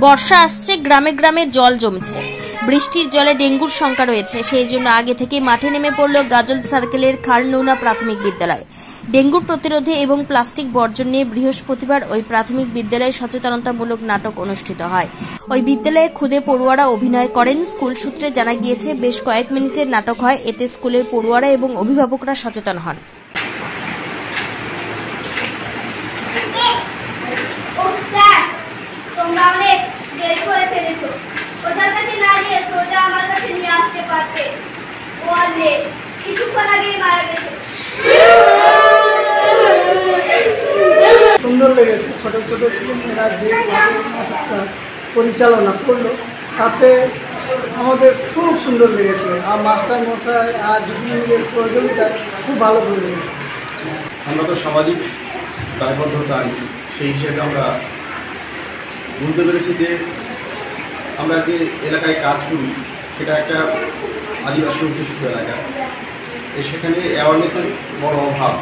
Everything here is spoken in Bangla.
বর্ষা আসছে, গ্রামে গ্রামে জল জমছে। বৃষ্টির জলে ডেঙ্গুর শঙ্কা রয়েছে, সেই জন্য আগে থেকেই মাঠে নেমে পড়ল গাজল সার্কেলের খারনৌনা প্রাথমিক বিদ্যালয়। ডেঙ্গুর প্রতিরোধে এবং প্লাস্টিক বর্জন নিয়ে বৃহস্পতিবার ওই প্রাথমিক বিদ্যালয়ে সচেতনতামূলক নাটক অনুষ্ঠিত হয়। ওই বিদ্যালয়ে খুদে পড়ুয়ারা অভিনয় করেন। স্কুল সূত্রে জানা গিয়েছে, বেশ কয়েক মিনিটের নাটক হয়। এতে স্কুলের পড়ুয়ারা এবং অভিভাবকরা সচেতন হন। সুন্দর লেগেছে। ছোট ছোট ছেলেমেয়েরা যে নাটকটা পরিচালনা করলো তাতে আমাদের খুব সুন্দর লেগেছে। আর মাস্টার মশাই আর দিদিমণিদের সহযোগিতায় খুব ভালো করে। আমরা তো সামাজিক দায়বদ্ধ প্রাণী, সেই হিসেবে আমরা বুঝতে পেরেছি যে আমরা যে এলাকায় কাজ করি সেটা একটা আদিবাসী অধ্যুষিত এলাকা, সেখানে অ্যাওয়ারনেসের বড় অভাব।